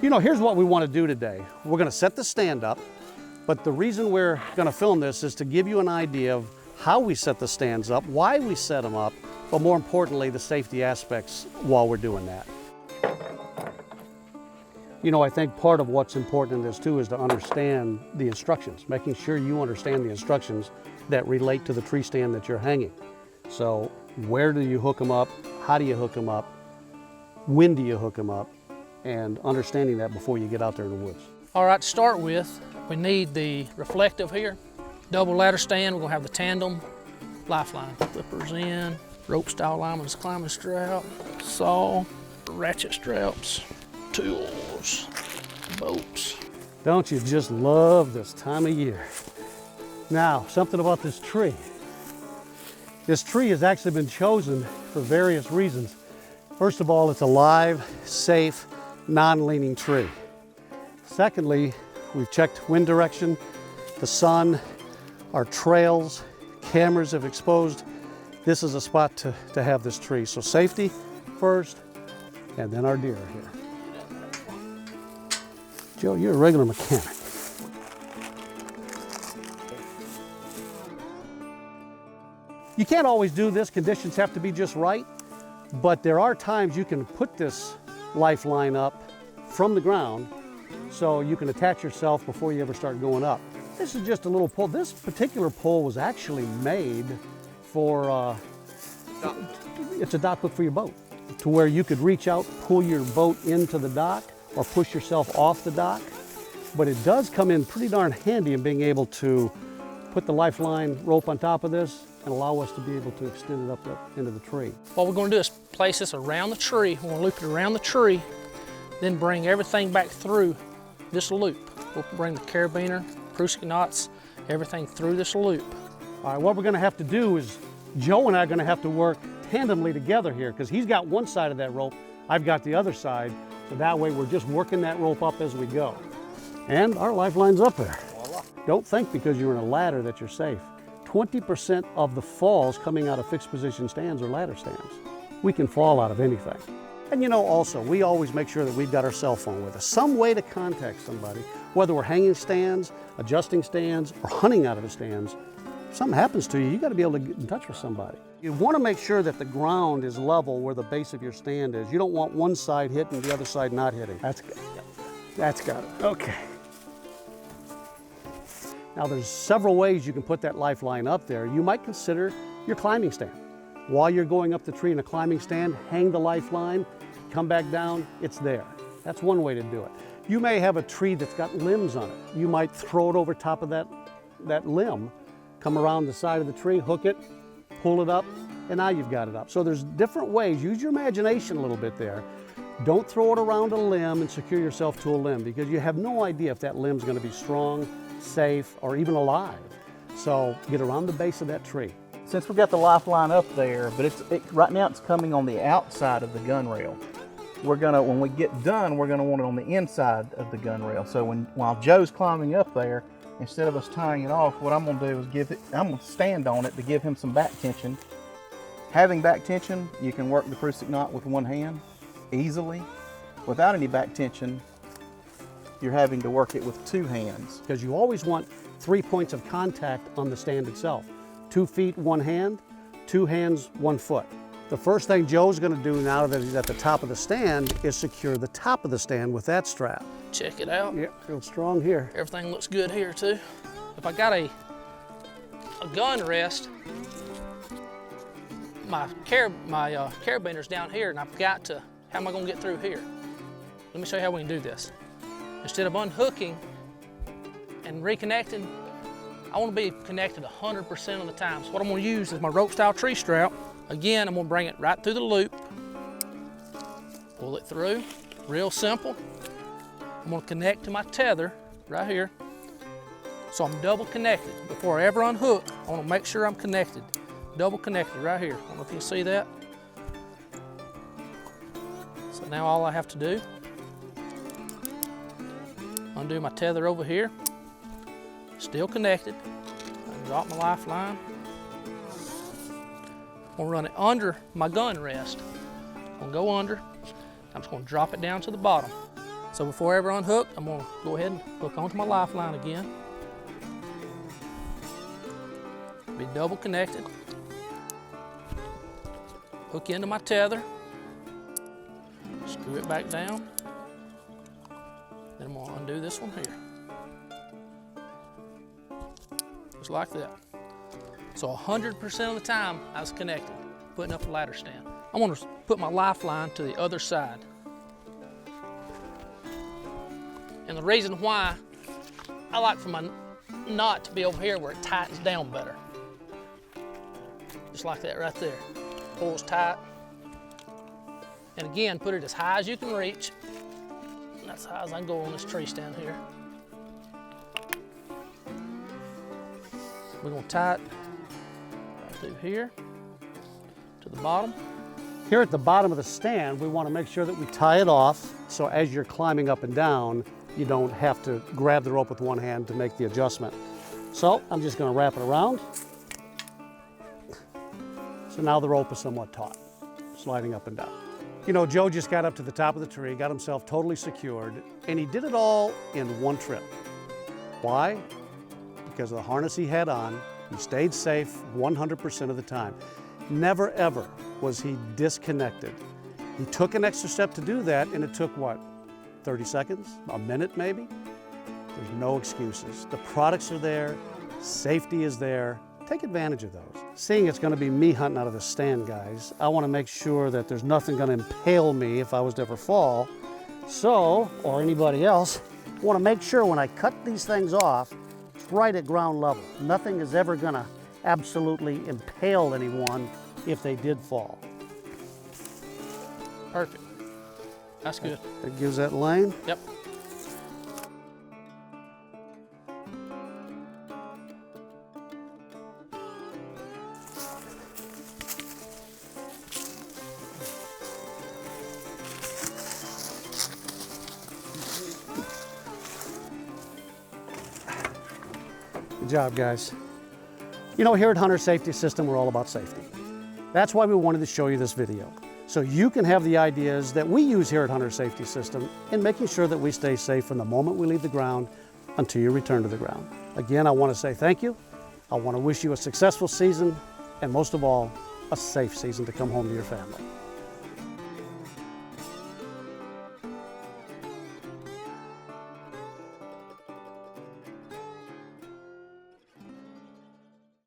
You know, here's what we want to do today. We're going to set the stand up, but the reason we're going to film this is to give you an idea of how we set the stands up, why we set them up, but more importantly, the safety aspects while we're doing that. You know, I think part of what's important in this too is to understand the instructions, making sure you understand the instructions that relate to the tree stand that you're hanging. So where do you hook them up? How do you hook them up? When do you hook them up? And understanding that before you get out there in the woods. All right, to start with, we need the reflective here. Double ladder stand, we're gonna have the tandem lifeline. Flippers in, rope style lineman's climbing strap, saw, ratchet straps, tools, bolts. Don't you just love this time of year? Now, something about this tree. This tree has actually been chosen for various reasons. First of all, it's a live, safe, non-leaning tree. Secondly, we've checked wind direction, the sun, our trails, cameras have exposed. This is a spot to have this tree. So safety first, and then our deer are here. Joe, you're a regular mechanic. You can't always do this, conditions have to be just right, but there are times you can put this lifeline up from the ground so you can attach yourself before you ever start going up. This is just a little pole. This particular pole was actually made for, it's a dock hook for your boat, to where you could reach out, pull your boat into the dock, or push yourself off the dock. But it does come in pretty darn handy in being able to put the lifeline rope on top of this and allow us to be able to extend it up into the tree. What we're gonna do is place this around the tree. We're gonna loop it around the tree, then bring everything back through this loop. We'll bring the carabiner, Prusik knots, everything through this loop. All right, what we're gonna have to do is, Joe and I are gonna have to work tandemly together here, because he's got one side of that rope, I've got the other side, so that way we're just working that rope up as we go. And our lifeline's up there. Don't think because you're in a ladder that you're safe. 20% of the falls coming out of fixed position stands are ladder stands. We can fall out of anything. And you know, also, we always make sure that we've got our cell phone with us. Some way to contact somebody, whether we're hanging stands, adjusting stands, or hunting out of the stands. If something happens to you, you gotta be able to get in touch with somebody. You wanna make sure that the ground is level where the base of your stand is. You don't want one side hitting, the other side not hitting. That's good. That's got it. Okay. Now there's several ways you can put that lifeline up there. You might consider your climbing stand. While you're going up the tree in a climbing stand, hang the lifeline, come back down, it's there. That's one way to do it. You may have a tree that's got limbs on it. You might throw it over top of that limb, come around the side of the tree, hook it, pull it up, and now you've got it up. So there's different ways. Use your imagination a little bit there. Don't throw it around a limb and secure yourself to a limb, because you have no idea if that limb's gonna be strong, safe, or even alive. So get around the base of that tree. Since we've got the lifeline up there, but right now it's coming on the outside of the gun rail. When we get done, we're gonna want it on the inside of the gun rail. So while Joe's climbing up there, instead of us tying it off, what I'm gonna do is I'm gonna stand on it to give him some back tension. Having back tension, you can work the Prusik knot with one hand easily. Without any back tension, you're having to work it with two hands. Because you always want 3 points of contact on the stand itself. 2 feet, one hand, 2 hands, 1 foot. The first thing Joe's gonna do now that he's at the top of the stand is secure the top of the stand with that strap. Check it out. Yep, feel strong here. Everything looks good here too. If I got a gun rest, my carabiner's down here, and I've got to, how am I gonna get through here? Let me show you how we can do this. Instead of unhooking and reconnecting, I want to be connected 100% of the time. So what I'm going to use is my rope style tree strap. Again, I'm going to bring it right through the loop, pull it through, real simple. I'm going to connect to my tether right here. So I'm double connected. Before I ever unhook, I want to make sure I'm connected. Double connected right here. I don't know if you can see that. So now all I have to do, undo my tether over here, still connected. I drop my lifeline. I'm gonna run it under my gun rest. I'm gonna go under. I'm just gonna drop it down to the bottom. So before I ever unhook, I'm gonna go ahead and hook onto my lifeline again. Be double connected. Hook into my tether. Screw it back down. Then I'm gonna undo this one here. Just like that. So 100% of the time I was connected, putting up a ladder stand. I'm gonna put my lifeline to the other side. And the reason why I like for my knot to be over here where it tightens down better. Just like that right there. Pulls tight. And again, put it as high as you can reach. That's as high as I can go on this tree stand here. We're gonna tie it right through here to the bottom. Here at the bottom of the stand, we want to make sure that we tie it off so as you're climbing up and down, you don't have to grab the rope with one hand to make the adjustment. So I'm just going to wrap it around. So now the rope is somewhat taut, sliding up and down. You know, Joe just got up to the top of the tree, got himself totally secured, and he did it all in one trip. Why? Because of the harness he had on, he stayed safe 100% of the time. Never ever was he disconnected. He took an extra step to do that, and it took what, 30 seconds, a minute maybe? There's no excuses. The products are there, safety is there. Take advantage of those. Seeing it's gonna be me hunting out of the stand, guys, I wanna make sure that there's nothing gonna impale me if I was to ever fall. So, or anybody else, I wanna make sure when I cut these things off, it's right at ground level. Nothing is ever gonna absolutely impale anyone if they did fall. Perfect. That's good. That gives that lane. Yep. Good job, guys. You know, here at Hunter Safety System, we're all about safety. That's why we wanted to show you this video, so you can have the ideas that we use here at Hunter Safety System in making sure that we stay safe from the moment we leave the ground until you return to the ground. Again, I want to say thank you. I want to wish you a successful season, and most of all, a safe season to come home to your family.